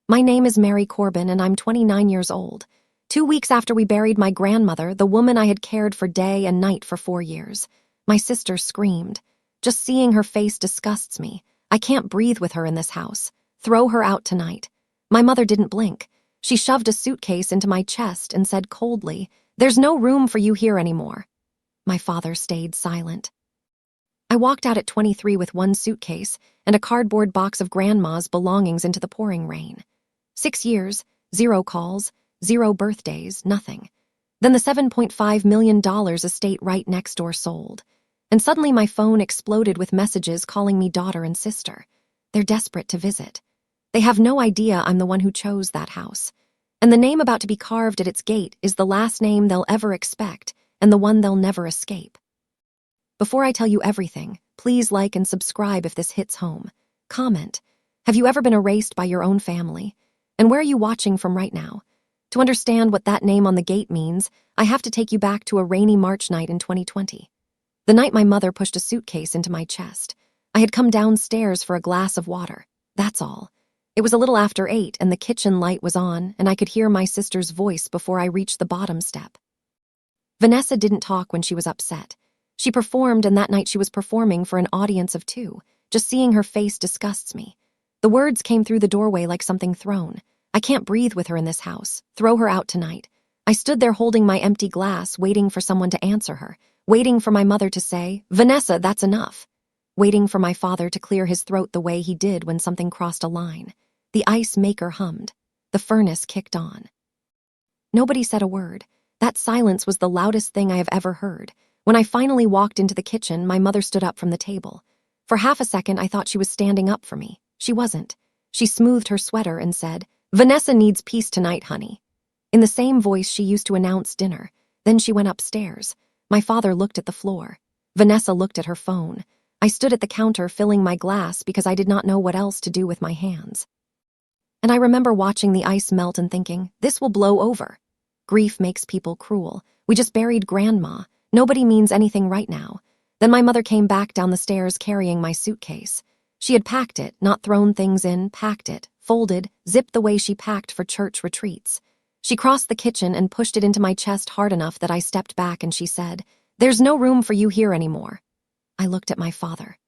My name is Mary Corbin, and I'm 29 years old. 2 weeks after we buried my grandmother, the woman I had cared for day and night for 4 years, my sister screamed. Just seeing her face disgusts me. I can't breathe with her in this house. Throw her out tonight. My mother didn't blink. She shoved a suitcase into my chest and said coldly, "There's no room for you here anymore." My father stayed silent. I walked out at 23 with one suitcase and a cardboard box of Grandma's belongings into the pouring rain. 6 years, 0 calls, 0 birthdays, nothing. Then the $7.5 million estate right next door sold. And suddenly my phone exploded with messages calling me daughter and sister. They're desperate to visit. They have no idea I'm the one who chose that house. And the name about to be carved at its gate is the last name they'll ever expect and the one they'll never escape. Before I tell you everything, please like and subscribe if this hits home. Comment. Have you ever been erased by your own family? And where are you watching from right now? To understand what that name on the gate means, I have to take you back to a rainy March night in 2020. The night my mother pushed a suitcase into my chest. I had come downstairs for a glass of water. That's all. It was a little after 8 and the kitchen light was on, and I could hear my sister's voice before I reached the bottom step. Vanessa didn't talk when she was upset. She performed, and that night she was performing for an audience of 2. Just seeing her face disgusts me. The words came through the doorway like something thrown. I can't breathe with her in this house. Throw her out tonight. I stood there holding my empty glass, waiting for someone to answer her, waiting for my mother to say, "Vanessa, that's enough." Waiting for my father to clear his throat the way he did when something crossed a line. The ice maker hummed. The furnace kicked on. Nobody said a word. That silence was the loudest thing I have ever heard. When I finally walked into the kitchen, my mother stood up from the table. For half a second, I thought she was standing up for me. She wasn't. She smoothed her sweater and said, "Vanessa needs peace tonight, honey." In the same voice she used to announce dinner. Then she went upstairs. My father looked at the floor. Vanessa looked at her phone. I stood at the counter filling my glass because I did not know what else to do with my hands. And I remember watching the ice melt and thinking, this will blow over. Grief makes people cruel. We just buried Grandma. Nobody means anything right now. Then my mother came back down the stairs carrying my suitcase. She had packed it, not thrown things in, packed it, folded, zipped the way she packed for church retreats. She crossed the kitchen and pushed it into my chest hard enough that I stepped back, and she said, "There's no room for you here anymore." I looked at my father.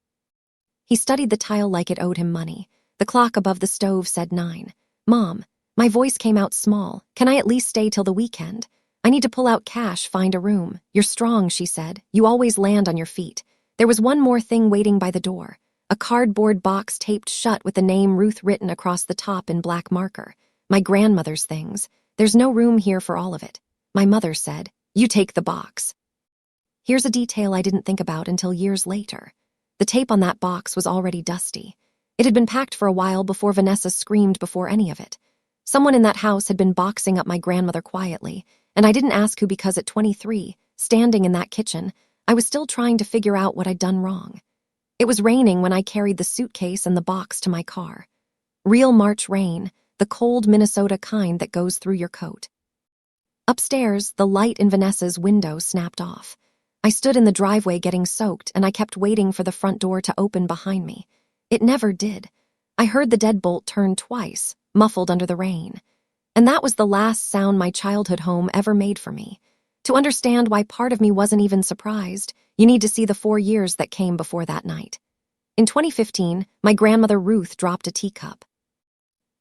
He studied the tile like it owed him money. The clock above the stove said 9. "Mom," my voice came out small, "can I at least stay till the weekend? I need to pull out cash, find a room." "You're strong," she said. "You always land on your feet." There was one more thing waiting by the door. A cardboard box taped shut with the name Ruth written across the top in black marker. My grandmother's things. "There's no room here for all of it." My mother said, "You take the box." Here's a detail I didn't think about until years later. The tape on that box was already dusty. It had been packed for a while before Vanessa screamed before any of it. Someone in that house had been boxing up my grandmother quietly, and I didn't ask who because at 23, standing in that kitchen, I was still trying to figure out what I'd done wrong. It was raining when I carried the suitcase and the box to my car. Real March rain, the cold Minnesota kind that goes through your coat. Upstairs, the light in Vanessa's window snapped off. I stood in the driveway getting soaked, and I kept waiting for the front door to open behind me. It never did. I heard the deadbolt turn twice, muffled under the rain. And that was the last sound my childhood home ever made for me. To understand why part of me wasn't even surprised, you need to see the 4 years that came before that night. In 2015, my grandmother Ruth dropped a teacup.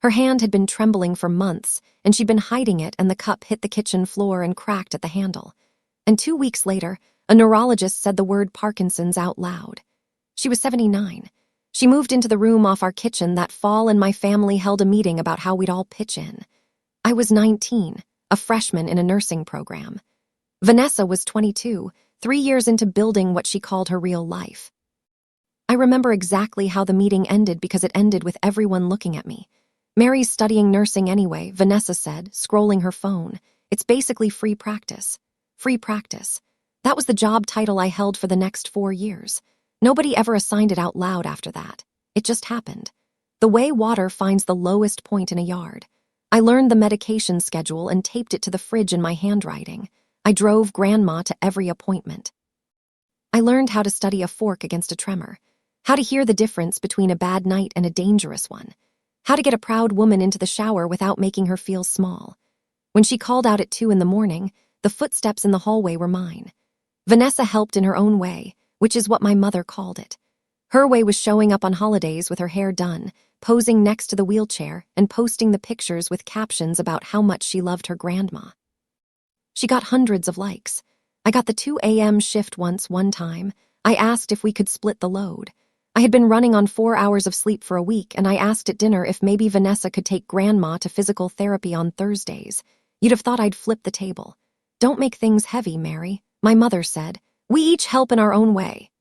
Her hand had been trembling for months, and she'd been hiding it, and the cup hit the kitchen floor and cracked at the handle. And 2 weeks later, a neurologist said the word Parkinson's out loud. She was 79. She moved into the room off our kitchen that fall, and my family held a meeting about how we'd all pitch in. I was 19, a freshman in a nursing program. Vanessa was 22, 3 years into building what she called her real life. I remember exactly how the meeting ended because it ended with everyone looking at me. "Mary's studying nursing anyway," Vanessa said, scrolling her phone. "It's basically free practice." Free practice. That was the job title I held for the next 4 years. Nobody ever assigned it out loud after that. It just happened. The way water finds the lowest point in a yard. I learned the medication schedule and taped it to the fridge in my handwriting. I drove Grandma to every appointment. I learned how to study a fork against a tremor, how to hear the difference between a bad night and a dangerous one, How to get a proud woman into the shower without making her feel small. When she called out at 2 in the morning, the footsteps in the hallway were mine. Vanessa helped in her own way, which is what my mother called it. Her way was showing up on holidays with her hair done, posing next to the wheelchair, and posting the pictures with captions about how much she loved her grandma. She got hundreds of likes. I got the 2 a.m. shift one time. I asked if we could split the load. I had been running on 4 hours of sleep for a week, and I asked at dinner if maybe Vanessa could take Grandma to physical therapy on Thursdays. You'd have thought I'd flip the table. "Don't make things heavy, Mary," my mother said. "We each help in our own way."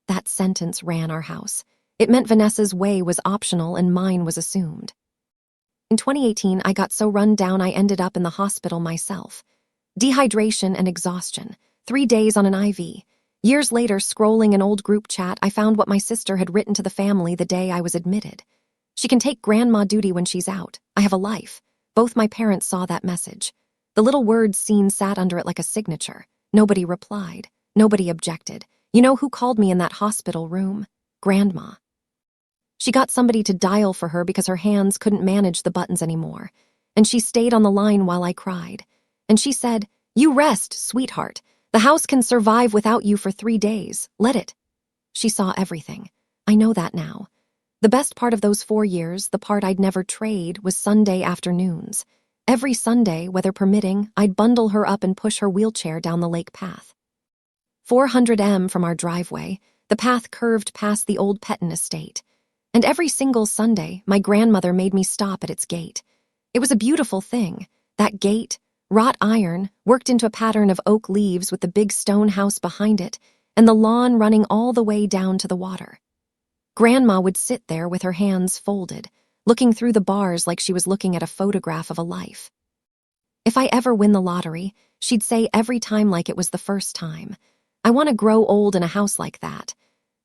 That sentence ran our house. It meant Vanessa's way was optional and mine was assumed. In 2018, I got so run down I ended up in the hospital myself. Dehydration and exhaustion. 3 days on an IV. Years later, scrolling an old group chat, I found what my sister had written to the family the day I was admitted. "She can take grandma duty when she's out. I have a life." Both my parents saw that message. The little word scene sat under it like a signature. Nobody replied. Nobody objected. You know who called me in that hospital room? Grandma. She got somebody to dial for her because her hands couldn't manage the buttons anymore. And she stayed on the line while I cried. And she said, "You rest, sweetheart. The house can survive without you for 3 days. Let it." She saw everything. I know that now. The best part of those 4 years, the part I'd never trade, was Sunday afternoons. Every Sunday, weather permitting, I'd bundle her up and push her wheelchair down the lake path. 400 m from our driveway, the path curved past the old Petton estate. And every single Sunday, my grandmother made me stop at its gate. It was a beautiful thing. That gate, wrought iron, worked into a pattern of oak leaves with the big stone house behind it, and the lawn running all the way down to the water. Grandma would sit there with her hands folded, looking through the bars like she was looking at a photograph of a life. If I ever win the lottery, she'd say every time like it was the first time, "I want to grow old in a house like that.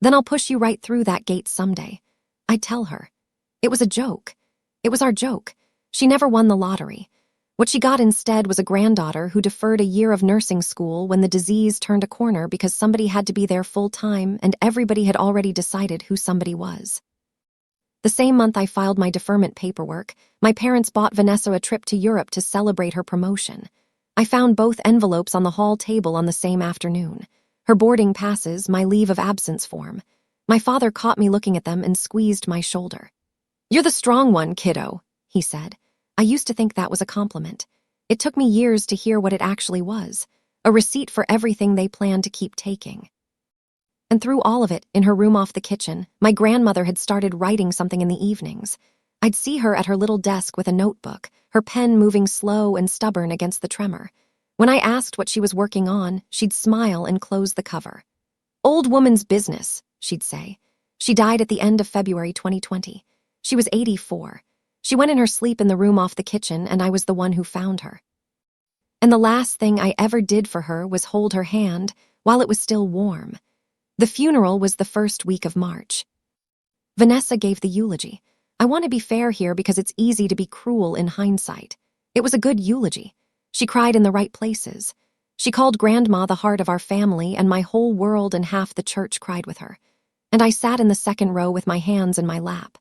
Then I'll push you right through that gate someday." I'd tell her. It was a joke. It was our joke. She never won the lottery. What she got instead was a granddaughter who deferred a year of nursing school when the disease turned a corner because somebody had to be there full time and everybody had already decided who somebody was. The same month I filed my deferment paperwork, my parents bought Vanessa a trip to Europe to celebrate her promotion. I found both envelopes on the hall table on the same afternoon. Her boarding passes, my leave of absence form. My father caught me looking at them and squeezed my shoulder. "You're the strong one, kiddo," he said. I used to think that was a compliment. It took me years to hear what it actually was, a receipt for everything they planned to keep taking. And through all of it, in her room off the kitchen, my grandmother had started writing something in the evenings. I'd see her at her little desk with a notebook, her pen moving slow and stubborn against the tremor. When I asked what she was working on, she'd smile and close the cover. "Old woman's business," she'd say. She died at the end of February 2020. She was 84. She went in her sleep in the room off the kitchen, and I was the one who found her. And the last thing I ever did for her was hold her hand while it was still warm. The funeral was the first week of March. Vanessa gave the eulogy. I want to be fair here because it's easy to be cruel in hindsight. It was a good eulogy. She cried in the right places. She called Grandma the heart of our family, and my whole world and half the church cried with her. And I sat in the second row with my hands in my lap.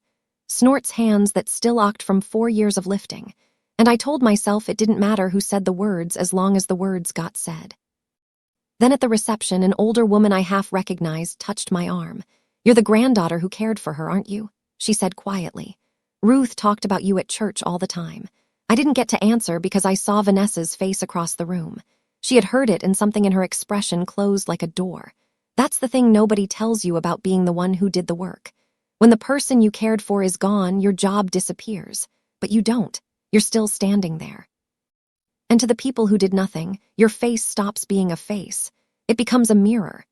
Snort's hands that still ocked from 4 years of lifting, and I told myself it didn't matter who said the words as long as the words got said. Then at the reception, an older woman I half recognized touched my arm. "You're the granddaughter who cared for her, aren't you?" she said quietly. "Ruth talked about you at church all the time." I didn't get to answer because I saw Vanessa's face across the room. She had heard it, and something in her expression closed like a door. That's the thing nobody tells you about being the one who did the work. When the person you cared for is gone, your job disappears. But you don't. You're still standing there. And to the people who did nothing, your face stops being a face. It becomes a mirror.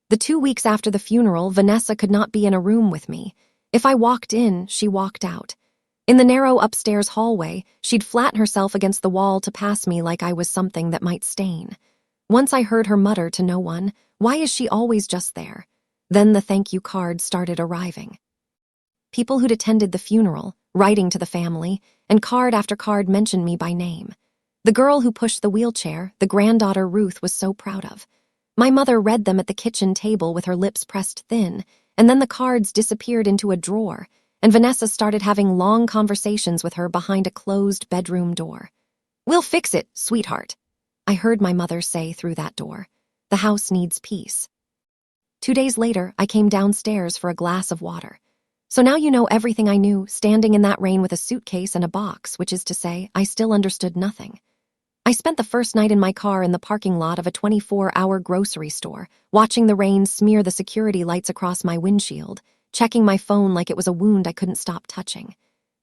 The 2 weeks after the funeral, Vanessa could not be in a room with me. If I walked in, she walked out. In the narrow upstairs hallway, she'd flatten herself against the wall to pass me like I was something that might stain. Once I heard her mutter to no one, "Why is she always just there?" Then the thank you cards started arriving. People who'd attended the funeral, writing to the family, and card after card mentioned me by name. The girl who pushed the wheelchair, the granddaughter Ruth was so proud of. My mother read them at the kitchen table with her lips pressed thin, and then the cards disappeared into a drawer, and Vanessa started having long conversations with her behind a closed bedroom door. "We'll fix it, sweetheart," I heard my mother say through that door. "The house needs peace." 2 days later, I came downstairs for a glass of water. So now you know everything I knew, standing in that rain with a suitcase and a box, which is to say, I still understood nothing. I spent the first night in my car in the parking lot of a 24-hour grocery store, watching the rain smear the security lights across my windshield, checking my phone like it was a wound I couldn't stop touching.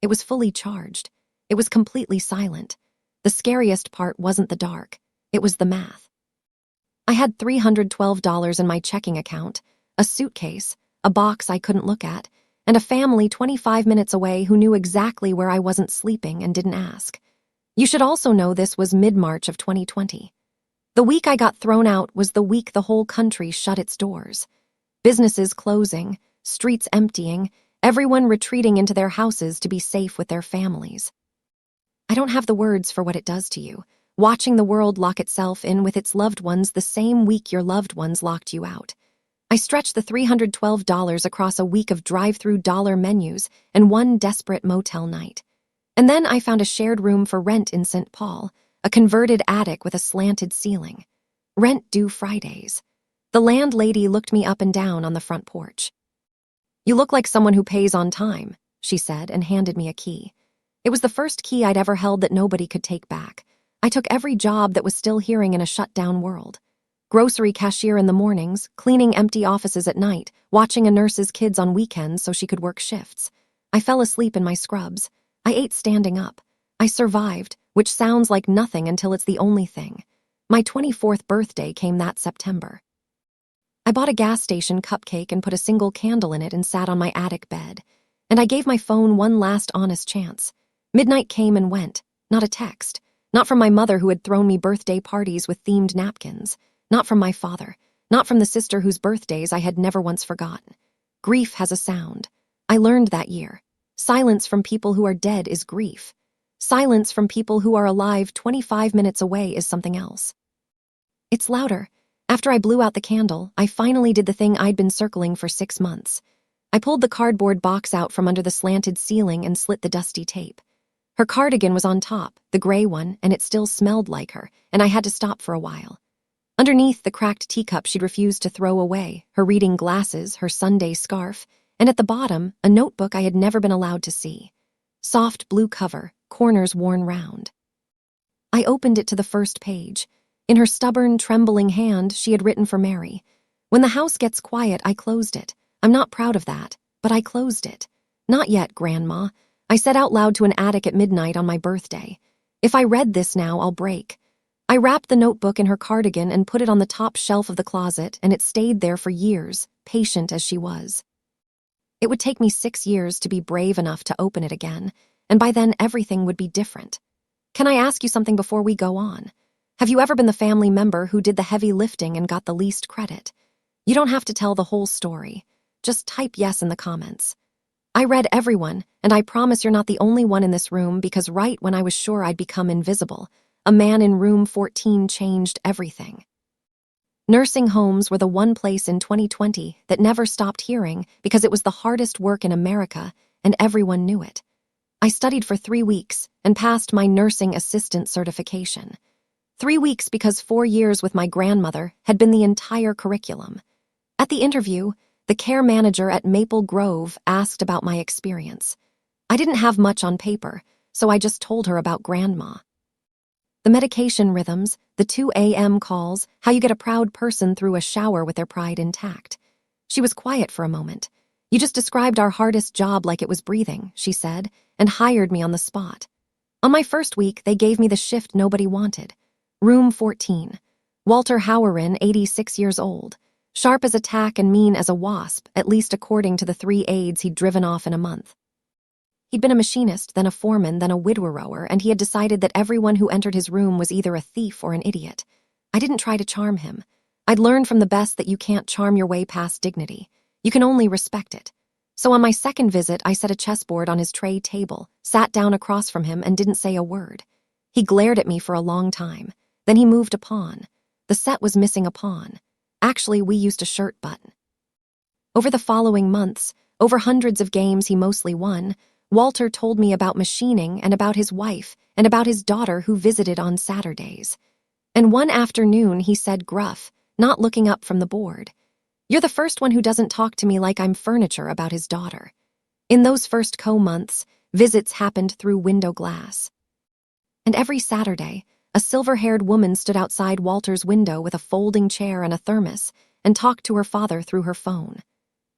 It was fully charged. It was completely silent. The scariest part wasn't the dark. It was the math. I had $312 in my checking account, a suitcase, a box I couldn't look at, and a family 25 minutes away who knew exactly where I wasn't sleeping and didn't ask. You should also know this was mid-March of 2020. The week I got thrown out was the week the whole country shut its doors. Businesses closing, streets emptying, everyone retreating into their houses to be safe with their families. I don't have the words for what it does to you, watching the world lock itself in with its loved ones the same week your loved ones locked you out. I stretched the $312 across a week of drive-through dollar menus and one desperate motel night. And then I found a shared room for rent in St. Paul, a converted attic with a slanted ceiling. Rent due Fridays. The landlady looked me up and down on the front porch. "You look like someone who pays on time," she said, and handed me a key. It was the first key I'd ever held that nobody could take back. I took every job that was still hearing in a shut-down world. Grocery cashier in the mornings, cleaning empty offices at night, watching a nurse's kids on weekends so she could work shifts. I fell asleep in my scrubs. I ate standing up. I survived, which sounds like nothing until it's the only thing. My 24th birthday came that September. I bought a gas station cupcake and put a single candle in it and sat on my attic bed. And I gave my phone one last honest chance. Midnight came and went. Not a text. Not from my mother who had thrown me birthday parties with themed napkins. Not from my father. Not from the sister whose birthdays I had never once forgotten. Grief has a sound. I learned that year. Silence from people who are dead is grief. Silence from people who are alive 25 minutes away is something else. It's louder. After I blew out the candle, I finally did the thing I'd been circling for 6 months. I pulled the cardboard box out from under the slanted ceiling and slit the dusty tape. Her cardigan was on top, the gray one, and it still smelled like her, and I had to stop for a while. Underneath the cracked teacup she'd refused to throw away, her reading glasses, her Sunday scarf, and at the bottom, a notebook I had never been allowed to see. Soft blue cover, corners worn round. I opened it to the first page. In her stubborn, trembling hand, she had written for Mary. "When the house gets quiet, I closed it. I'm not proud of that, but I closed it. Not yet, Grandma," I said out loud to an attic at midnight on my birthday. "If I read this now, I'll break." I wrapped the notebook in her cardigan and put it on the top shelf of the closet, and it stayed there for years, patient as she was. It would take me 6 years to be brave enough to open it again, and by then everything would be different. Can I ask you something before we go on? Have you ever been the family member who did the heavy lifting and got the least credit? You don't have to tell the whole story. Just type yes in the comments. I read everyone, and I promise you're not the only one in this room because right when I was sure I'd become invisible, a man in room 14 changed everything. Nursing homes were the one place in 2020 that never stopped hearing because it was the hardest work in America, and everyone knew it. I studied for 3 weeks and passed my nursing assistant certification. 3 weeks because 4 years with my grandmother had been the entire curriculum. At the interview, the care manager at Maple Grove asked about my experience. I didn't have much on paper, so I just told her about Grandma. The medication rhythms, the 2 a.m. calls, how you get a proud person through a shower with their pride intact. She was quiet for a moment. "You just described our hardest job like it was breathing," she said, and hired me on the spot. On my first week, they gave me the shift nobody wanted. Room 14. Walter Howerin, 86 years old. Sharp as a tack and mean as a wasp, at least according to the 3 aides he'd driven off in a month. He'd been a machinist, then a foreman, then a widower, and he had decided that everyone who entered his room was either a thief or an idiot. I didn't try to charm him. I'd learned from the best that you can't charm your way past dignity. You can only respect it. So on my second visit, I set a chessboard on his tray table, sat down across from him, and didn't say a word. He glared at me for a long time. Then he moved a pawn. The set was missing a pawn. Actually, we used a shirt button. Over the following months, Over hundreds of games he mostly won, Walter told me about machining and about his wife and about his daughter who visited on Saturdays. And one afternoon he said gruff, not looking up from the board, "You're the first one who doesn't talk to me like I'm furniture," about his daughter. In those first months, visits happened through window glass. And every Saturday, a silver-haired woman stood outside Walter's window with a folding chair and a thermos and talked to her father through her phone.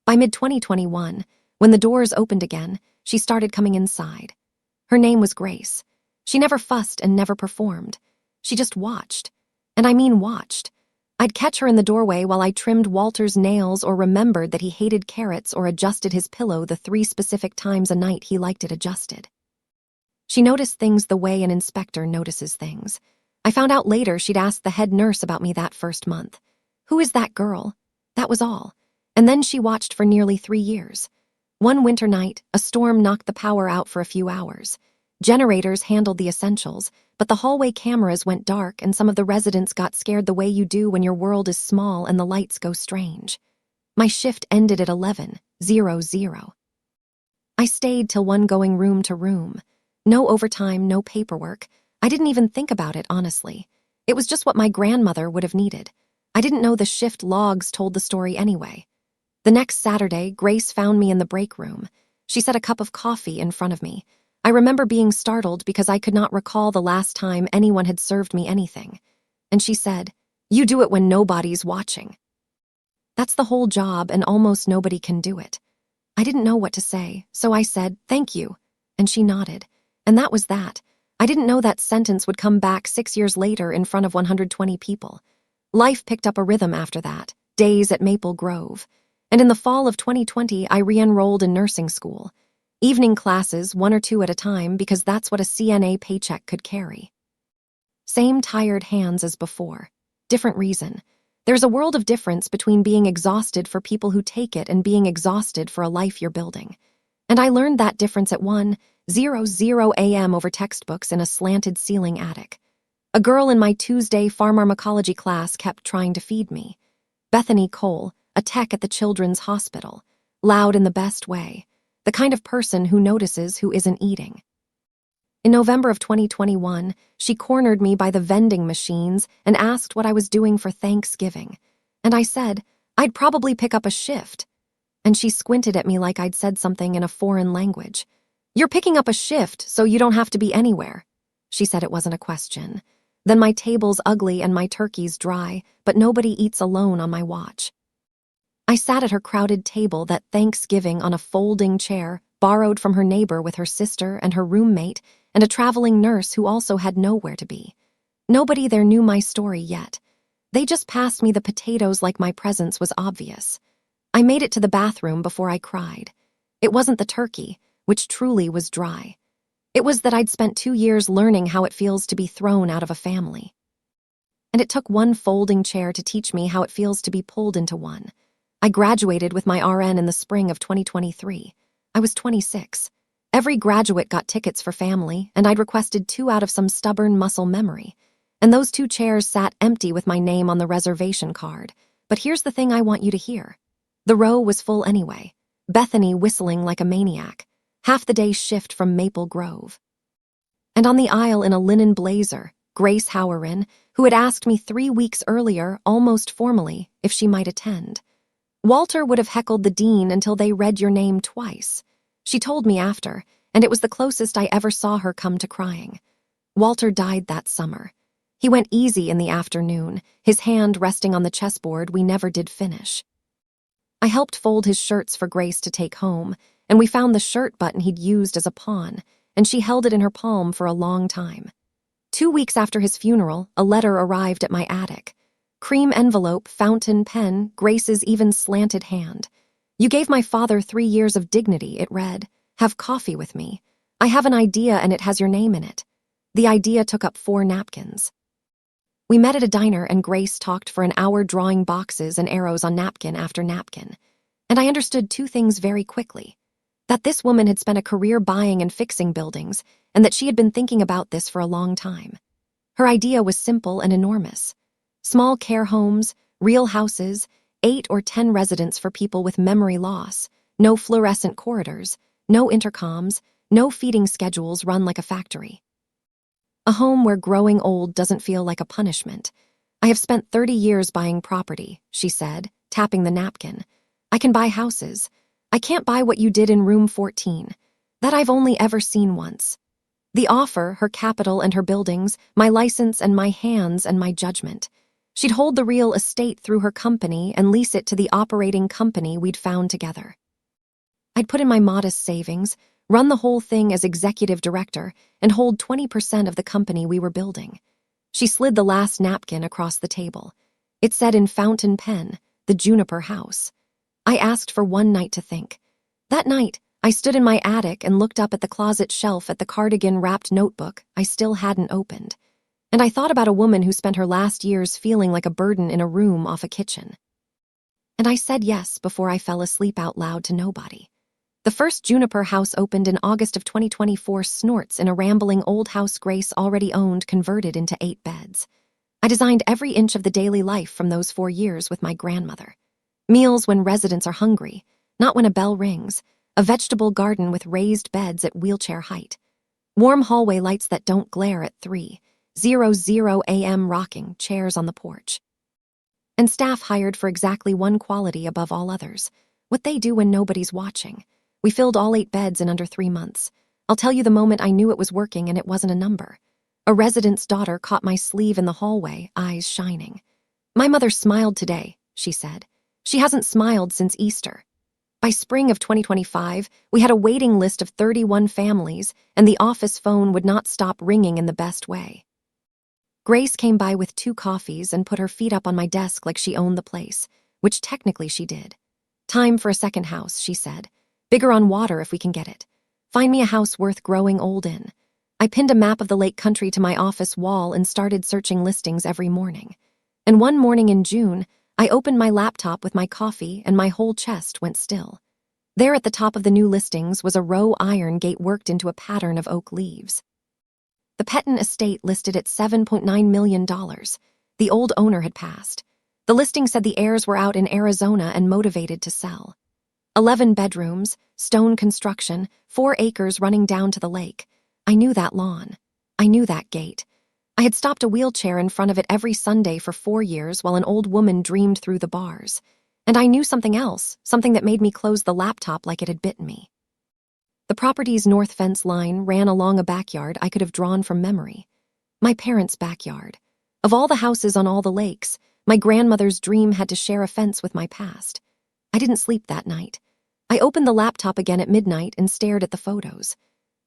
By mid-2021, when the doors opened again, she started coming inside. Her name was Grace. She never fussed and never performed. She just watched. And I mean watched. I'd catch her in the doorway while I trimmed Walter's nails or remembered that he hated carrots or adjusted his pillow the 3 specific times a night he liked it adjusted. She noticed things the way an inspector notices things. I found out later she'd asked the head nurse about me that first month. "Who is that girl?" That was all. And then she watched for nearly 3 years. One winter night, a storm knocked the power out for a few hours. Generators handled the essentials, but the hallway cameras went dark and some of the residents got scared the way you do when your world is small and the lights go strange. My shift ended at 11:00. I stayed till 1 going room to room. No overtime, no paperwork. I didn't even think about it, honestly. It was just what my grandmother would have needed. I didn't know the shift logs told the story anyway. The next Saturday, Grace found me in the break room. She set a cup of coffee in front of me. I remember being startled because I could not recall the last time anyone had served me anything. And she said, "You do it when nobody's watching." That's the whole job and almost nobody can do it. I didn't know what to say, so I said, "Thank you." And she nodded. And that was that. I didn't know that sentence would come back 6 years later in front of 120 people. Life picked up a rhythm after that, days at Maple Grove. And in the fall of 2020, I re-enrolled in nursing school. Evening classes, 1 or 2 at a time, because that's what a CNA paycheck could carry. Same tired hands as before. Different reason. There's a world of difference between being exhausted for people who take it and being exhausted for a life you're building. And I learned that difference at 1:00 a.m. over textbooks in a slanted ceiling attic. A girl in my Tuesday pharmacology class kept trying to feed me. Bethany Cole, a tech at the Children's Hospital, loud in the best way, the kind of person who notices who isn't eating. In November of 2021, she cornered me by the vending machines and asked what I was doing for Thanksgiving. And I said, "I'd probably pick up a shift." And she squinted at me like I'd said something in a foreign language. "You're picking up a shift, so you don't have to be anywhere." She said it wasn't a question. Then my table's ugly and my turkey's dry, but nobody eats alone on my watch. I sat at her crowded table that Thanksgiving on a folding chair, borrowed from her neighbor with her sister and her roommate and a traveling nurse who also had nowhere to be. Nobody there knew my story yet. They just passed me the potatoes like my presence was obvious. I made it to the bathroom before I cried. It wasn't the turkey, which truly was dry. It was that I'd spent 2 years learning how it feels to be thrown out of a family. And it took one folding chair to teach me how it feels to be pulled into one. I graduated with my RN in the spring of 2023. I was 26. Every graduate got tickets for family, and I'd requested 2 out of some stubborn muscle memory. And those 2 chairs sat empty with my name on the reservation card. But here's the thing I want you to hear. The row was full anyway. Bethany whistling like a maniac. Half the day's shift from Maple Grove. And on the aisle in a linen blazer, Grace Howerin, who had asked me 3 weeks earlier, almost formally, if she might attend. Walter would have heckled the dean until they read your name twice. She told me after, and it was the closest I ever saw her come to crying. Walter died that summer. He went easy in the afternoon, his hand resting on the chessboard we never did finish. I helped fold his shirts for Grace to take home, and we found the shirt button he'd used as a pawn, and she held it in her palm for a long time. 2 weeks after his funeral, a letter arrived at my attic. Cream envelope, fountain pen, Grace's even slanted hand. "You gave my father 3 years of dignity," it read. "Have coffee with me. I have an idea and it has your name in it." The idea took up 4 napkins. We met at a diner and Grace talked for an hour drawing boxes and arrows on napkin after napkin. And I understood 2 things very quickly. That this woman had spent a career buying and fixing buildings, and that she had been thinking about this for a long time. Her idea was simple and enormous. Small care homes, real houses, 8 or 10 residents for people with memory loss, No fluorescent corridors, no intercoms, no feeding schedules run like a factory. A home where growing old doesn't feel like a punishment. I have spent 30 years buying property, she said, tapping the napkin. I can buy houses. I can't buy what you did in room 14. That I've only ever seen once. The offer, her capital and her buildings, my license and my hands and my judgment. She'd hold the real estate through her company and lease it to the operating company we'd found together. I'd put in my modest savings, run the whole thing as executive director, and hold 20% of the company we were building. She slid the last napkin across the table. It said in fountain pen, the Juniper House. I asked for one night to think. That night, I stood in my attic and looked up at the closet shelf at the cardigan-wrapped notebook I still hadn't opened. And I thought about a woman who spent her last years feeling like a burden in a room off a kitchen. And I said yes before I fell asleep out loud to nobody. The first Juniper House opened in August of 2024 snorts in a rambling old house Grace already owned converted into 8 beds. I designed every inch of the daily life from those 4 years with my grandmother. Meals when residents are hungry, not when a bell rings. A vegetable garden with raised beds at wheelchair height. Warm hallway lights that don't glare at 3:00 a.m. rocking chairs on the porch. And staff hired for exactly one quality above all others. What they do when nobody's watching. We filled all 8 beds in under 3 months. I'll tell you the moment I knew it was working and it wasn't a number. A resident's daughter caught my sleeve in the hallway, eyes shining. My mother smiled today, she said. She hasn't smiled since Easter. By spring of 2025, we had a waiting list of 31 families, and the office phone would not stop ringing in the best way. Grace came by with 2 coffees and put her feet up on my desk like she owned the place, which technically she did. Time for a second house, she said. Bigger on water if we can get it. Find me a house worth growing old in. I pinned a map of the lake country to my office wall and started searching listings every morning. And one morning in June, I opened my laptop with my coffee and my whole chest went still. There at the top of the new listings was a row iron gate worked into a pattern of oak leaves. The Petton estate listed at $7.9 million. The old owner had passed. The listing said the heirs were out in Arizona and motivated to sell. 11 bedrooms, stone construction, 4 acres running down to the lake. I knew that lawn. I knew that gate. I had stopped a wheelchair in front of it every Sunday for 4 years while an old woman dreamed through the bars. And I knew something else, something that made me close the laptop like it had bitten me. The property's north fence line ran along a backyard I could have drawn from memory. My parents' backyard. Of all the houses on all the lakes, my grandmother's dream had to share a fence with my past. I didn't sleep that night. I opened the laptop again at midnight and stared at the photos.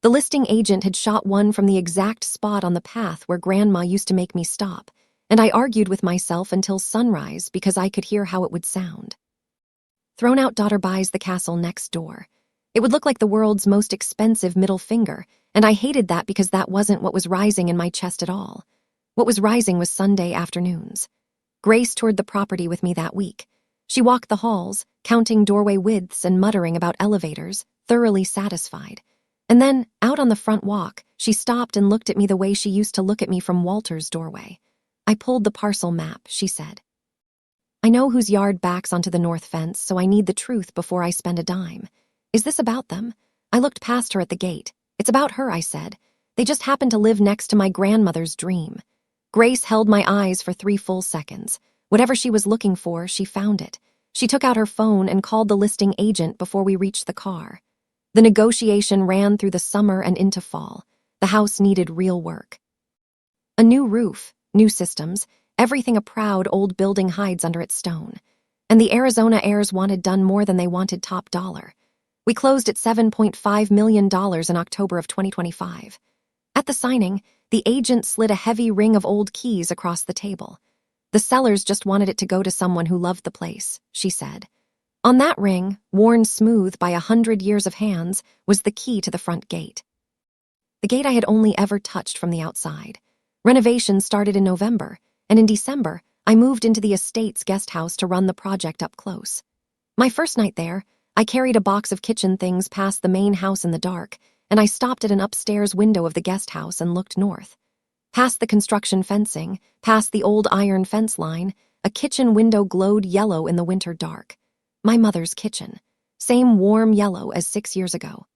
The listing agent had shot one from the exact spot on the path where Grandma used to make me stop, and I argued with myself until sunrise because I could hear how it would sound. Thrown-out daughter buys the castle next door. It would look like the world's most expensive middle finger, and I hated that because that wasn't what was rising in my chest at all. What was rising was Sunday afternoons. Grace toured the property with me that week. She walked the halls, counting doorway widths and muttering about elevators, thoroughly satisfied. And then, out on the front walk, she stopped and looked at me the way she used to look at me from Walter's doorway. I pulled the parcel map, she said. I know whose yard backs onto the north fence, so I need the truth before I spend a dime. Is this about them? I looked past her at the gate. It's about her, I said. They just happen to live next to my grandmother's dream. Grace held my eyes for 3 full seconds. Whatever she was looking for, she found it. She took out her phone and called the listing agent before we reached the car. The negotiation ran through the summer and into fall. The house needed real work. A new roof, new systems, everything a proud old building hides under its stone. And the Arizona heirs wanted done more than they wanted top dollar. We closed at $7.5 million in October of 2025. At the signing, the agent slid a heavy ring of old keys across the table. The sellers just wanted it to go to someone who loved the place, she said. On that ring, worn smooth by 100 years of hands, was the key to the front gate. The gate I had only ever touched from the outside. Renovations started in November, and in December, I moved into the estate's guest house to run the project up close. My first night there, I carried a box of kitchen things past the main house in the dark, and I stopped at an upstairs window of the guest house and looked north. Past the construction fencing, past the old iron fence line, a kitchen window glowed yellow in the winter dark. My mother's kitchen. Same warm yellow as 6 years ago.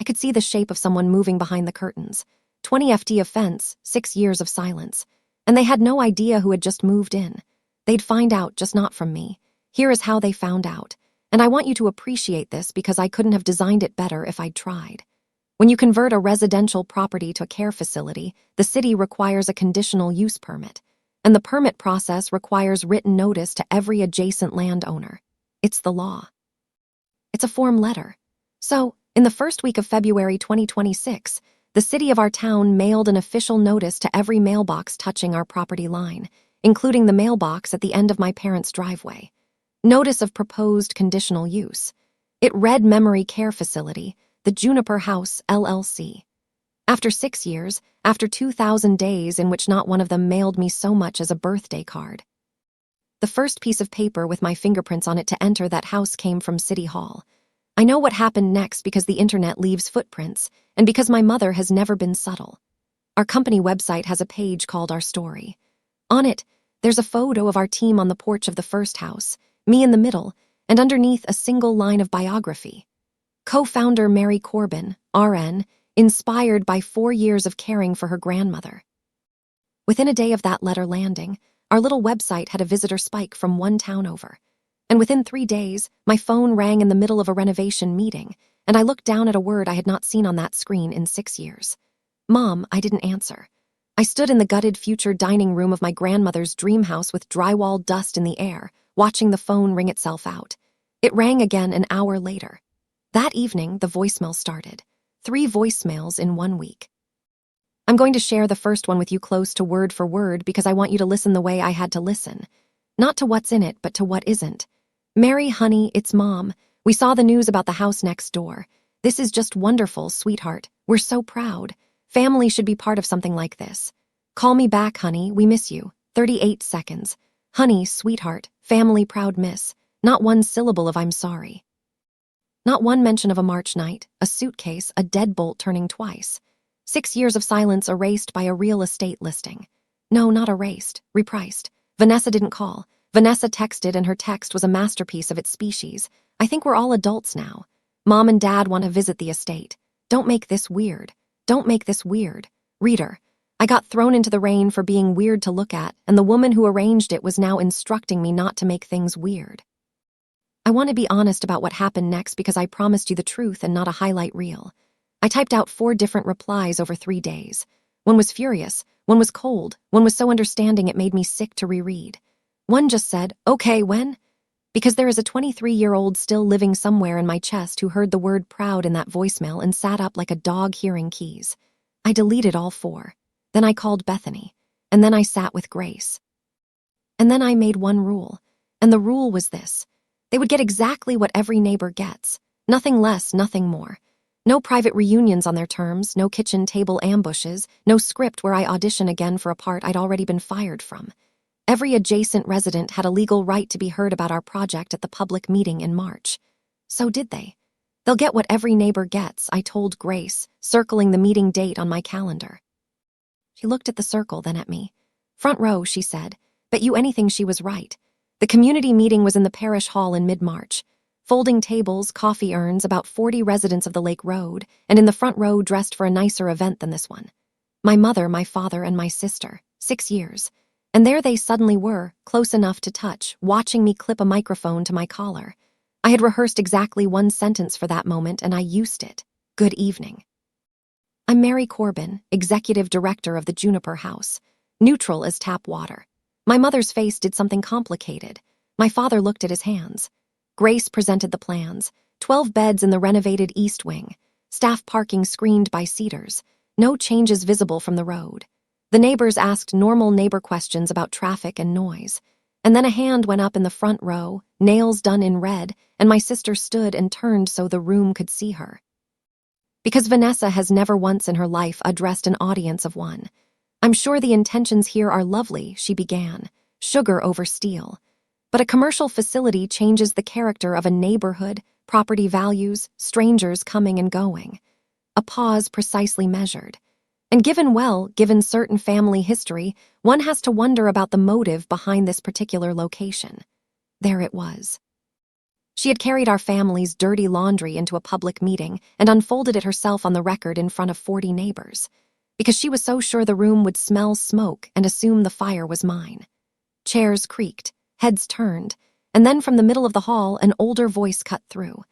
I could see the shape of someone moving behind the curtains. 20 ft of fence, 6 years of silence. And they had no idea who had just moved in. They'd find out, just not from me. Here is how they found out. And I want you to appreciate this because I couldn't have designed it better if I'd tried. When you convert a residential property to a care facility, the city requires a conditional use permit. And the permit process requires written notice to every adjacent landowner. It's the law. It's a form letter. So, in the first week of February 2026, the city of our town mailed an official notice to every mailbox touching our property line, including the mailbox at the end of my parents' driveway. Notice of proposed conditional use. It read Memory Care Facility, the Juniper House, LLC. After 6 years, after 2,000 days in which not one of them mailed me so much as a birthday card. The first piece of paper with my fingerprints on it to enter that house came from City Hall. I know what happened next because the internet leaves footprints, and because my mother has never been subtle. Our company website has a page called Our Story. On it, there's a photo of our team on the porch of the first house, me in the middle, and underneath a single line of biography. Co-founder Mary Corbin, RN, inspired by 4 years of caring for her grandmother. Within a day of that letter landing, our little website had a visitor spike from one town over. And within 3 days, my phone rang in the middle of a renovation meeting, and I looked down at a word I had not seen on that screen in 6 years. Mom, I didn't answer. I stood in the gutted future dining room of my grandmother's dream house with drywall dust in the air, watching the phone ring itself out. It rang again an hour later. That evening, the voicemail started. 3 voicemails in 1 week. I'm going to share the first one with you close to word for word because I want you to listen the way I had to listen. Not to what's in it, but to what isn't. Mary, honey, it's Mom. We saw the news about the house next door. This is just wonderful, sweetheart. We're so proud. Family should be part of something like this. Call me back, honey. We miss you. 38 seconds. Honey, sweetheart, family proud miss. Not one syllable of I'm sorry. Not one mention of a March night, a suitcase, a deadbolt turning twice. 6 years of silence erased by a real estate listing. No, not erased, repriced. Vanessa didn't call. Vanessa texted, and her text was a masterpiece of its species. I think we're all adults now. Mom and Dad want to visit the estate. Don't make this weird. Don't make this weird. Reader, I got thrown into the rain for being weird to look at, and the woman who arranged it was now instructing me not to make things weird. I want to be honest about what happened next because I promised you the truth and not a highlight reel. I typed out 4 different replies over 3 days. One was furious, one was cold, one was so understanding it made me sick to reread. One just said, okay, when? Because there is a 23-year-old still living somewhere in my chest who heard the word proud in that voicemail and sat up like a dog hearing keys. I deleted all 4. Then I called Bethany. And then I sat with Grace. And then I made one rule. And the rule was this. They would get exactly what every neighbor gets. Nothing less, nothing more. No private reunions on their terms, no kitchen table ambushes, no script where I audition again for a part I'd already been fired from. Every adjacent resident had a legal right to be heard about our project at the public meeting in March. So did they. They'll get what every neighbor gets, I told Grace, circling the meeting date on my calendar. She looked at the circle, then at me. Front row, she said. Bet you anything she was right. The community meeting was in the parish hall in mid-March. Folding tables, coffee urns, about 40 residents of the Lake Road, and in the front row dressed for a nicer event than this one. My mother, my father, and my sister. 6 years. And there they suddenly were, close enough to touch, watching me clip a microphone to my collar. I had rehearsed exactly 1 sentence for that moment, and I used it. Good evening. I'm Mary Corbin, executive director of the Juniper House. Neutral as tap water. My mother's face did something complicated. My father looked at his hands. Grace presented the plans. 12 beds in the renovated East Wing. Staff parking screened by cedars. No changes visible from the road. The neighbors asked normal neighbor questions about traffic and noise. And then a hand went up in the front row, nails done in red, and my sister stood and turned so the room could see her. Because Vanessa has never once in her life addressed an audience of one. I'm sure the intentions here are lovely, she began. Sugar over steel. But a commercial facility changes the character of a neighborhood, property values, strangers coming and going. A pause precisely measured. And given certain family history, one has to wonder about the motive behind this particular location. There it was. She had carried our family's dirty laundry into a public meeting and unfolded it herself on the record in front of 40 neighbors, because she was so sure the room would smell smoke and assume the fire was mine. Chairs creaked, heads turned, and then from the middle of the hall an older voice cut through.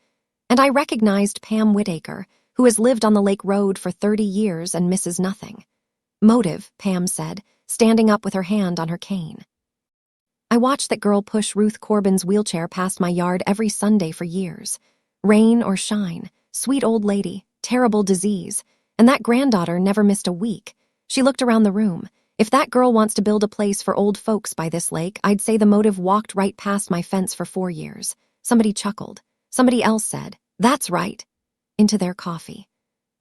And I recognized Pam Whitaker, who has lived on the Lake Road for 30 years and misses nothing. Motive, Pam said, standing up with her hand on her cane. I watched that girl push Ruth Corbin's wheelchair past my yard every Sunday for years. Rain or shine, sweet old lady, terrible disease, and that granddaughter never missed a week. She looked around the room. If that girl wants to build a place for old folks by this lake, I'd say the motive walked right past my fence for 4 years. Somebody chuckled. Somebody else said, "That's right," into their coffee.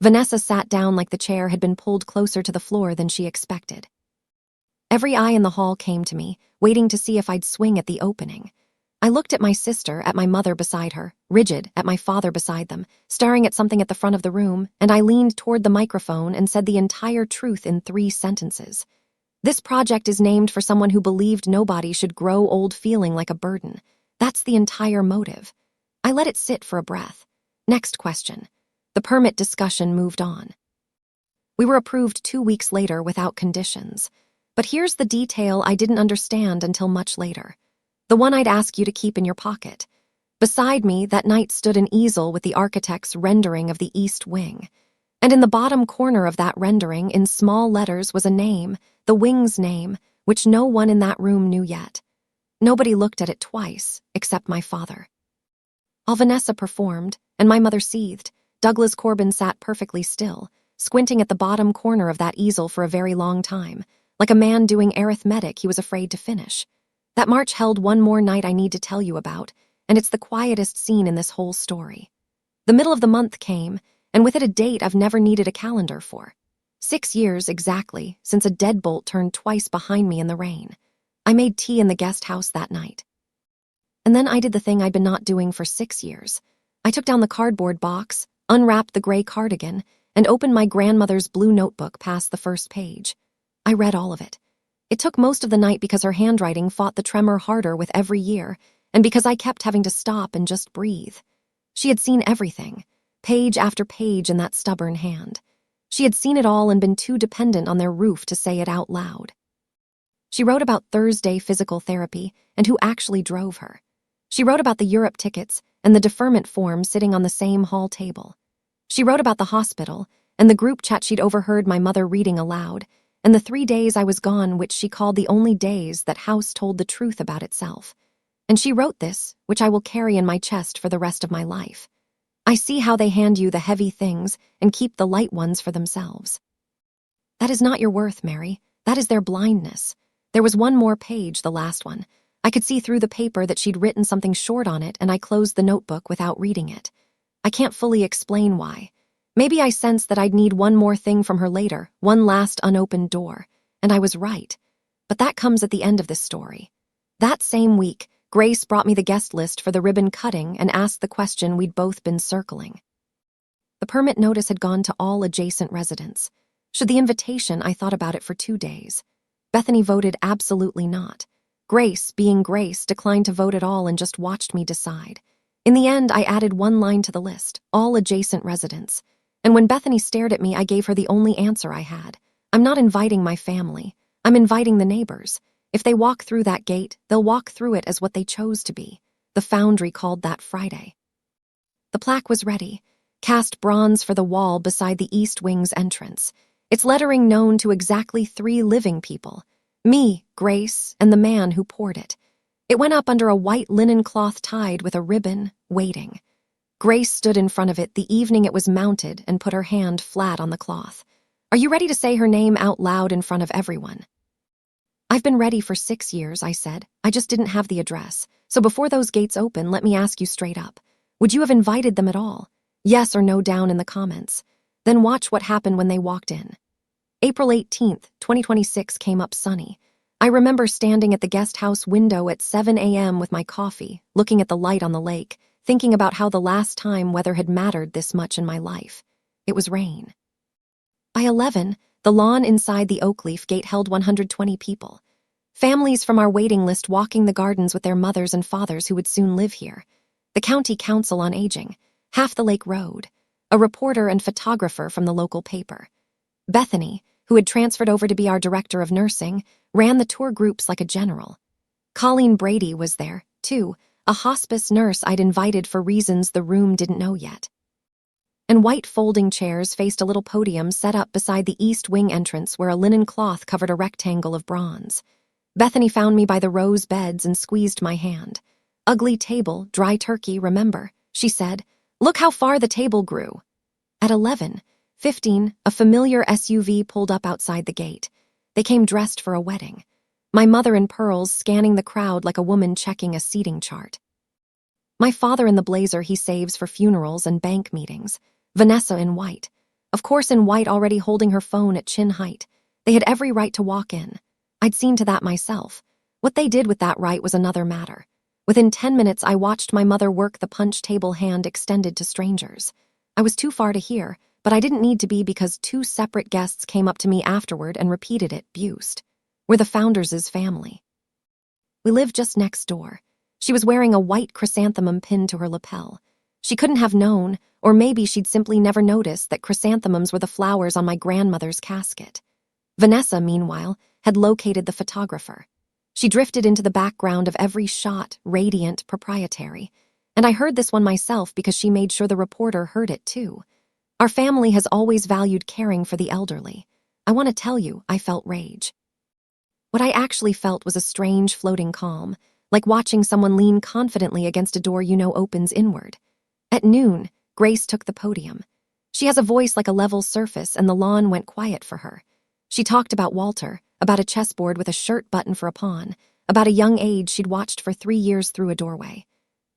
Vanessa sat down like the chair had been pulled closer to the floor than she expected. Every eye in the hall came to me, waiting to see if I'd swing at the opening. I looked at my sister, at my mother beside her, rigid, at my father beside them, staring at something at the front of the room, and I leaned toward the microphone and said the entire truth in 3 sentences. This project is named for someone who believed nobody should grow old feeling like a burden. That's the entire motive. I let it sit for a breath. Next question. The permit discussion moved on. We were approved 2 weeks later without conditions. But here's the detail I didn't understand until much later. The one I'd ask you to keep in your pocket. Beside me, that night stood an easel with the architect's rendering of the East Wing. And in the bottom corner of that rendering, in small letters, was a name, the wing's name, which no one in that room knew yet. Nobody looked at it twice, except my father. While Vanessa performed, and my mother seethed, Douglas Corbin sat perfectly still, squinting at the bottom corner of that easel for a very long time, like a man doing arithmetic he was afraid to finish. That march held one more night I need to tell you about, and it's the quietest scene in this whole story. The middle of the month came, and with it a date I've never needed a calendar for. 6 years exactly since a deadbolt turned twice behind me in the rain. I made tea in the guest house that night. And then I did the thing I'd been not doing for 6 years. I took down the cardboard box, unwrapped the gray cardigan, and opened my grandmother's blue notebook past the first page. I read all of it. It took most of the night because her handwriting fought the tremor harder with every year, and because I kept having to stop and just breathe. She had seen everything, page after page in that stubborn hand. She had seen it all and been too dependent on their roof to say it out loud. She wrote about Thursday physical therapy and who actually drove her. She wrote about the Europe tickets and the deferment form sitting on the same hall table. She wrote about the hospital and the group chat she'd overheard my mother reading aloud, and the 3 days I was gone, which she called the only days that house told the truth about itself. And she wrote this, which I will carry in my chest for the rest of my life. I see how they hand you the heavy things and keep the light ones for themselves. That is not your worth, Mary. That is their blindness. There was one more page, the last one. I could see through the paper that she'd written something short on it, and I closed the notebook without reading it. I can't fully explain why. Maybe I sensed that I'd need one more thing from her later, one last unopened door, and I was right. But that comes at the end of this story. That same week, Grace brought me the guest list for the ribbon cutting and asked the question we'd both been circling. The permit notice had gone to all adjacent residents. Should the invitation, I thought about it for 2 days. Bethany voted absolutely not. Grace, being Grace, declined to vote at all and just watched me decide. In the end, I added one line to the list, all adjacent residents. And when Bethany stared at me, I gave her the only answer I had. I'm not inviting my family. I'm inviting the neighbors. If they walk through that gate, they'll walk through it as what they chose to be. The Foundry called that Friday. The plaque was ready, cast bronze for the wall beside the East Wing's entrance. Its lettering known to exactly 3 living people. Me, Grace, and the man who poured it. It went up under a white linen cloth tied with a ribbon, waiting. Grace stood in front of it the evening it was mounted and put her hand flat on the cloth. Are you ready to say her name out loud in front of everyone? I've been ready for 6 years, I said. I just didn't have the address. So before those gates open, let me ask you straight up. Would you have invited them at all? Yes or no down in the comments. Then watch what happened when they walked in. April 18th, 2026 came up sunny. I remember standing at the guest house window at 7 a.m. with my coffee, looking at the light on the lake, thinking about how the last time weather had mattered this much in my life. It was rain. By 11, the lawn inside the Oakleaf gate held 120 people. Families from our waiting list walking the gardens with their mothers and fathers who would soon live here. the county council on aging, half the lake road, a reporter and photographer from the local paper. Bethany, who had transferred over to be our director of nursing, ran the tour groups like a general. Colleen Brady was there, too, a hospice nurse I'd invited for reasons the room didn't know yet. And white folding chairs faced a little podium set up beside the east wing entrance where a linen cloth covered a rectangle of bronze. Bethany found me by the rose beds and squeezed my hand. "Ugly table, dry turkey, remember," she said. "Look how far the table grew." At 11:15, a familiar SUV pulled up outside the gate. They came dressed for a wedding. My mother in pearls scanning the crowd like a woman checking a seating chart. My father in the blazer he saves for funerals and bank meetings. Vanessa in white. Of course in white, already holding her phone at chin height. They had every right to walk in. I'd seen to that myself. What they did with that right was another matter. Within 10 minutes, I watched my mother work the punch table hand extended to strangers. I was too far to hear, but I didn't need to be because 2 separate guests came up to me afterward and repeated it, Bused. We're the founders' family. We lived just next door. She was wearing a white chrysanthemum pinned to her lapel. She couldn't have known, or maybe she'd simply never noticed, that chrysanthemums were the flowers on my grandmother's casket. Vanessa, meanwhile, had located the photographer. She drifted into the background of every shot, radiant, proprietary. And I heard this one myself because she made sure the reporter heard it too. Our family has always valued caring for the elderly. I want to tell you, I felt rage. What I actually felt was a strange floating calm, like watching someone lean confidently against a door you know opens inward. At noon, Grace took the podium. She has a voice like a level surface, and the lawn went quiet for her. She talked about Walter, about a chessboard with a shirt button for a pawn, about a young age she'd watched for 3 years through a doorway.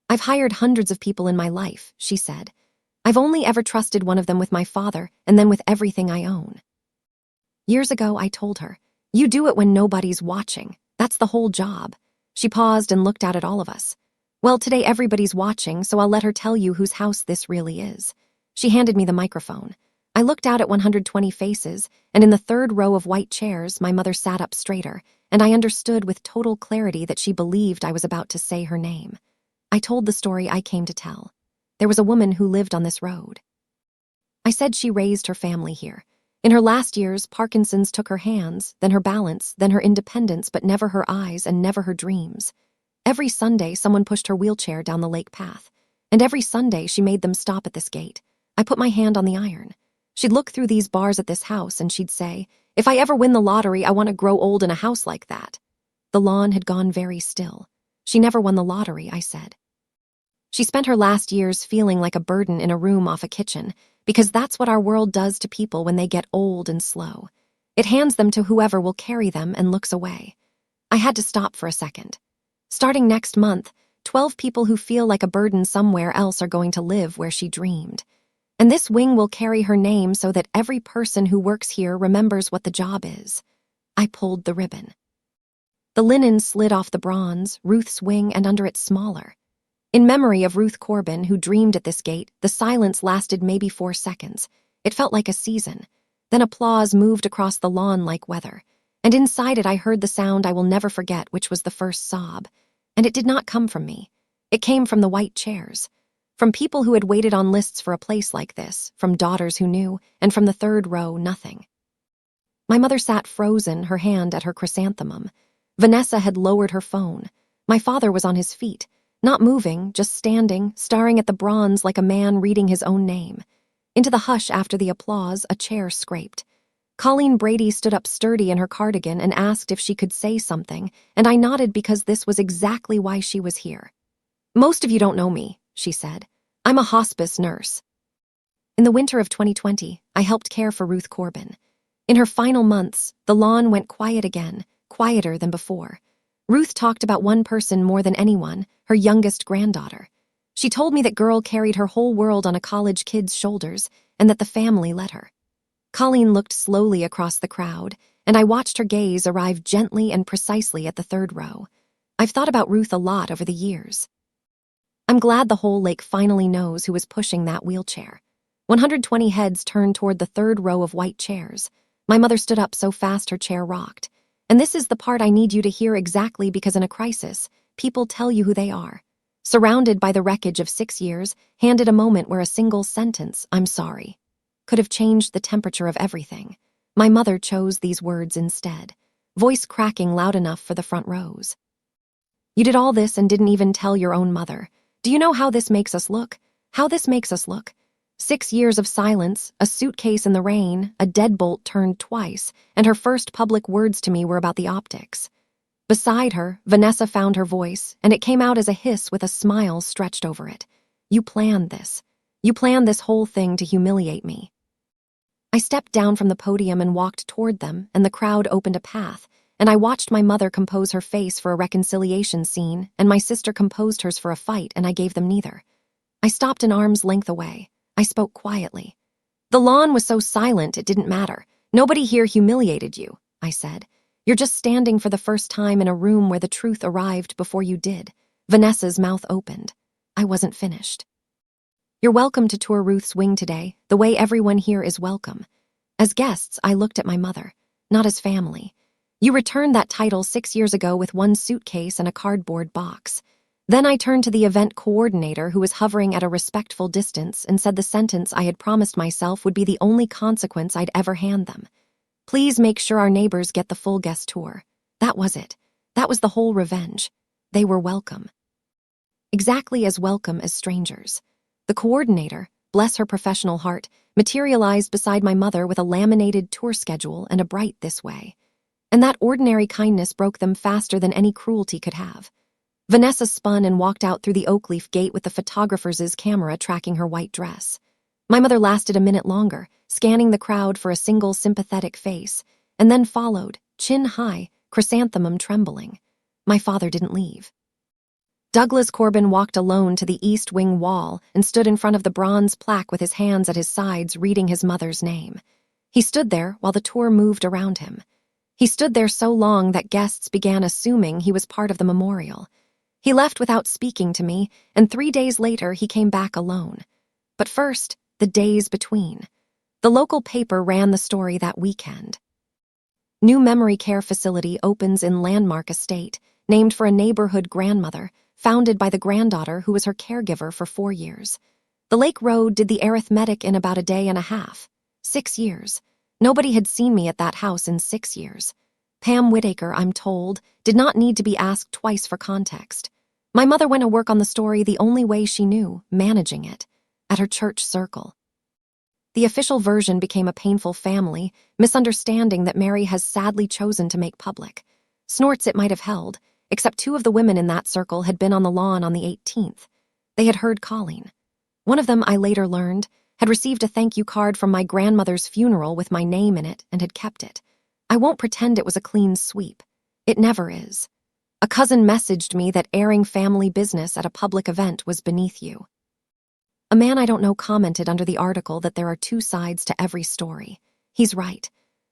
"I've hired hundreds of people in my life," she said. "I've only ever trusted one of them with my father, and then with everything I own." Years ago, I told her, "You do it when nobody's watching. That's the whole job." She paused and looked out at all of us. "Well, today everybody's watching, so I'll let her tell you whose house this really is." She handed me the microphone. I looked out at 120 faces, and in the third row of white chairs, my mother sat up straighter, and I understood with total clarity that she believed I was about to say her name. I told the story I came to tell. There was a woman who lived on this road. I said she raised her family here. In her last years, Parkinson's took her hands, then her balance, then her independence, but never her eyes and never her dreams. Every Sunday, someone pushed her wheelchair down the lake path, and every Sunday she made them stop at this gate. I put my hand on the iron. She'd look through these bars at this house and she'd say, "If I ever win the lottery, I want to grow old in a house like that." The lawn had gone very still. "She never won the lottery," I said. "She spent her last years feeling like a burden in a room off a kitchen, because that's what our world does to people when they get old and slow. It hands them to whoever will carry them and looks away." I had to stop for a second. Starting next month, 12 people who feel like a burden somewhere else are going to live where she dreamed. And this wing will carry her name so that every person who works here remembers what the job is. I pulled the ribbon. The linen slid off the bronze, Ruth's wing, and under it smaller. In memory of Ruth Corbin, who dreamed at this gate, the silence lasted maybe 4 seconds. It felt like a season. Then applause moved across the lawn like weather. And inside it I heard the sound I will never forget, which was the first sob. And it did not come from me. It came from the white chairs. From people who had waited on lists for a place like this, from daughters who knew, and from the third row, nothing. My mother sat frozen, her hand at her chrysanthemum. Vanessa had lowered her phone. My father was on his feet, not moving, just standing, staring at the bronze like a man reading his own name. Into the hush after the applause, a chair scraped. Colleen Brady stood up sturdy in her cardigan and asked if she could say something, and I nodded because this was exactly why she was here. "Most of you don't know me," she said. "I'm a hospice nurse." In the winter of 2020, I helped care for Ruth Corbin. In her final months, the lawn went quiet again, quieter than before. Ruth talked about one person more than anyone, her youngest granddaughter. She told me that girl carried her whole world on a college kid's shoulders and that the family let her. Colleen looked slowly across the crowd, and I watched her gaze arrive gently and precisely at the third row. I've thought about Ruth a lot over the years. I'm glad the whole lake finally knows who was pushing that wheelchair. 120 heads turned toward the third row of white chairs. My mother stood up so fast her chair rocked. And this is the part I need you to hear exactly, because in a crisis, people tell you who they are. surrounded by the wreckage of 6 years, handed a moment where a single sentence, "I'm sorry," could have changed the temperature of everything. My mother chose these words instead, voice cracking loud enough for the front rows. "You did all this and didn't even tell your own mother. Do you know how this makes us look? How this makes us look? 6 years of silence, a suitcase in the rain, a deadbolt turned twice, and her first public words to me were about the optics." Beside her, Vanessa found her voice, and it came out as a hiss with a smile stretched over it. "You planned this. You planned this whole thing to humiliate me." I stepped down from the podium and walked toward them, and the crowd opened a path, and I watched my mother compose her face for a reconciliation scene, and my sister composed hers for a fight, and I gave them neither. I stopped an arm's length away. I spoke quietly. "The lawn was so silent it didn't matter. Nobody here humiliated you," I said. "You're just standing for the first time in a room where the truth arrived before you did." Vanessa's mouth opened. I wasn't finished. "You're welcome to tour Ruth's wing today, the way everyone here is welcome." As guests, I looked at my mother, not as family. "You returned that title 6 years ago with one suitcase and a cardboard box." Then I turned to the event coordinator, who was hovering at a respectful distance, and said the sentence I had promised myself would be the only consequence I'd ever hand them. "Please make sure our neighbors get the full guest tour." That was it. That was the whole revenge. They were welcome. Exactly as welcome as strangers. The coordinator, bless her professional heart, materialized beside my mother with a laminated tour schedule and a bright "this way." And that ordinary kindness broke them faster than any cruelty could have. Vanessa spun and walked out through the oak leaf gate with the photographer's camera tracking her white dress. My mother lasted a minute longer, scanning the crowd for a single sympathetic face, and then followed, chin high, chrysanthemum trembling. My father didn't leave. Douglas Corbin walked alone to the east wing wall and stood in front of the bronze plaque with his hands at his sides, reading his mother's name. He stood there while the tour moved around him. He stood there so long that guests began assuming he was part of the memorial. He left without speaking to me, and 3 days later he came back alone. But first, the days between. The local paper ran the story that weekend. New memory care facility opens in landmark estate, named for a neighborhood grandmother, founded by the granddaughter who was her caregiver for 4 years. The Lake Road did the arithmetic in about a day and a half. 6 years. Nobody had seen me at that house in 6 years. Pam Whitaker, I'm told, did not need to be asked twice for context. My mother went to work on the story the only way she knew, managing it, at her church circle. The official version became a painful family misunderstanding that Mary has sadly chosen to make public. Snorts it might have held, except 2 of the women in that circle had been on the lawn on the 18th. They had heard calling. One of them, I later learned, had received a thank you card from my grandmother's funeral with my name in it and had kept it. I won't pretend it was a clean sweep. It never is. A cousin messaged me that airing family business at a public event was beneath you. A man I don't know commented under the article that there are 2 sides to every story. He's right.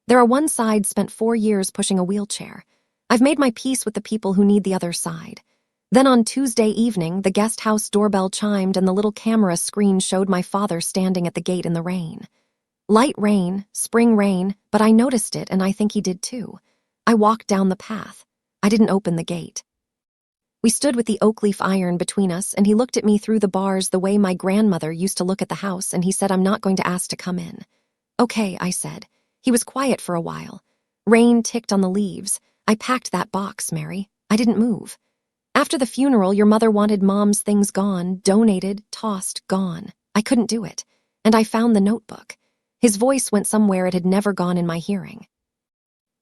There are one side spent 4 years pushing a wheelchair. I've made my peace with the people who need the other side. Then on Tuesday evening, the guest house doorbell chimed and the little camera screen showed my father standing at the gate in the rain. Light rain, spring rain, but I noticed it and I think he did too. I walked down the path. I didn't open the gate. We stood with the oak leaf iron between us, and he looked at me through the bars the way my grandmother used to look at the house, and he said, "I'm not going to ask to come in." "Okay," I said. He was quiet for a while. Rain ticked on the leaves. "I packed that box, Mary. I didn't move. After the funeral, your mother wanted Mom's things gone, donated, tossed, gone. I couldn't do it. And I found the notebook." His voice went somewhere it had never gone in my hearing.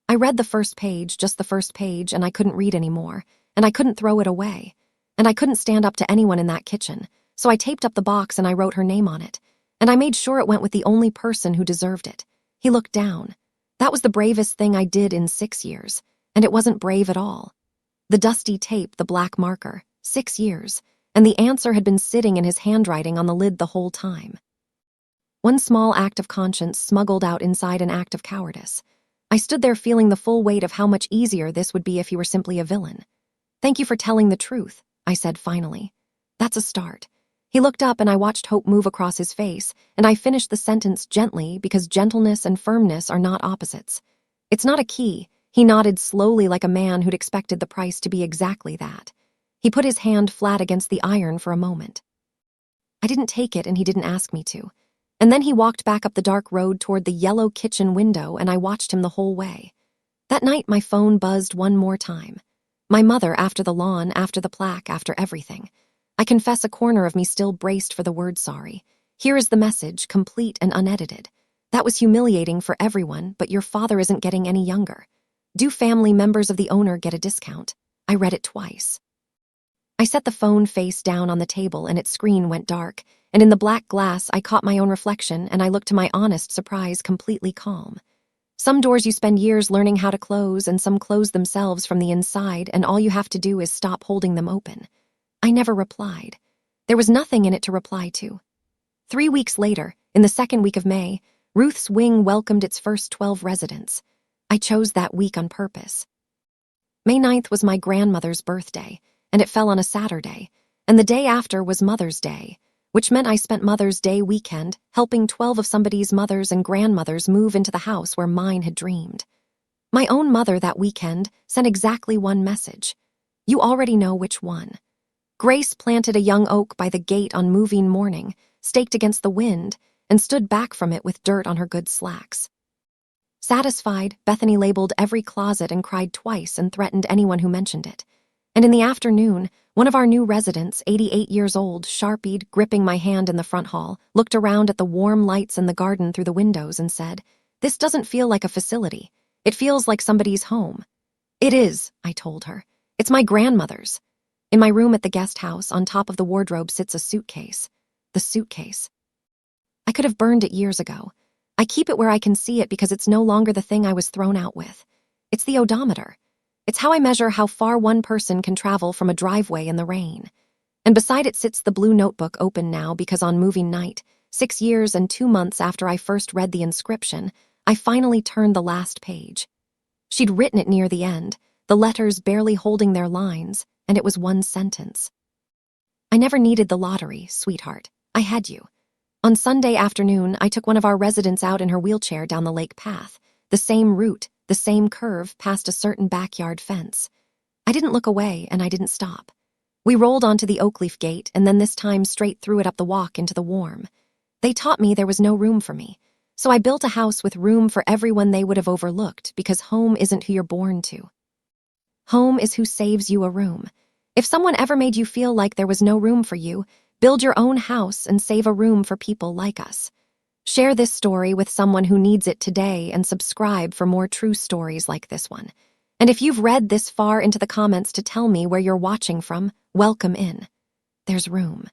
I read the first page, just the first page, and I couldn't read anymore, and I couldn't throw it away, and I couldn't stand up to anyone in that kitchen, so I taped up the box and I wrote her name on it, and I made sure it went with the only person who deserved it. He looked down. That was the bravest thing I did in 6 years, and it wasn't brave at all. The dusty tape, the black marker, 6 years, and the answer had been sitting in his handwriting on the lid the whole time. One small act of conscience smuggled out inside an act of cowardice. I stood there feeling the full weight of how much easier this would be if he were simply a villain. "Thank you for telling the truth," I said finally. "That's a start." He looked up and I watched hope move across his face, and I finished the sentence gently because gentleness and firmness are not opposites. "It's not a key." He nodded slowly like a man who'd expected the price to be exactly that. He put his hand flat against the iron for a moment. I didn't take it and he didn't ask me to. And then he walked back up the dark road toward the yellow kitchen window and I watched him the whole way. That night my phone buzzed one more time. My mother, after the lawn, after the plaque, after everything. I confess a corner of me still braced for the word sorry. Here is the message, complete and unedited. That was humiliating for everyone, but your father isn't getting any younger. Do family members of the owner get a discount? I read it twice. I set the phone face down on the table and its screen went dark, and in the black glass I caught my own reflection and I looked to my honest surprise completely calm. Some doors you spend years learning how to close and some close themselves from the inside and all you have to do is stop holding them open. I never replied. There was nothing in it to reply to. 3 weeks later, in the second week of May, Ruth's wing welcomed its first 12 residents. I chose that week on purpose. May 9th was my grandmother's birthday, and it fell on a Saturday, and the day after was Mother's Day, which meant I spent Mother's Day weekend helping 12 of somebody's mothers and grandmothers move into the house where mine had dreamed. My own mother that weekend sent exactly one message. You already know which one. Grace planted a young oak by the gate on moving morning, staked against the wind, and stood back from it with dirt on her good slacks. Satisfied, Bethany labeled every closet and cried twice and threatened anyone who mentioned it. And in the afternoon, one of our new residents, 88 years old, sharpied, gripping my hand in the front hall, looked around at the warm lights in the garden through the windows and said, "This doesn't feel like a facility. It feels like somebody's home." "It is," I told her. "It's my grandmother's." In my room at the guest house, on top of the wardrobe sits a suitcase. The suitcase. I could have burned it years ago. I keep it where I can see it because it's no longer the thing I was thrown out with. It's the odometer. It's how I measure how far one person can travel from a driveway in the rain. And beside it sits the blue notebook open now because on moving night, 6 years and 2 months after I first read the inscription, I finally turned the last page. She'd written it near the end, the letters barely holding their lines, and it was one sentence. "I never needed the lottery, sweetheart. I had you." On Sunday afternoon, I took one of our residents out in her wheelchair down the lake path, the same route, the same curve past a certain backyard fence. I didn't look away and I didn't stop. We rolled onto the oak leaf gate and then this time straight through it up the walk into the warm. They taught me there was no room for me, so I built a house with room for everyone they would have overlooked because home isn't who you're born to. Home is who saves you a room. If someone ever made you feel like there was no room for you, build your own house and save a room for people like us. Share this story with someone who needs it today and subscribe for more true stories like this one. And if you've read this far into the comments to tell me where you're watching from, welcome in. There's room.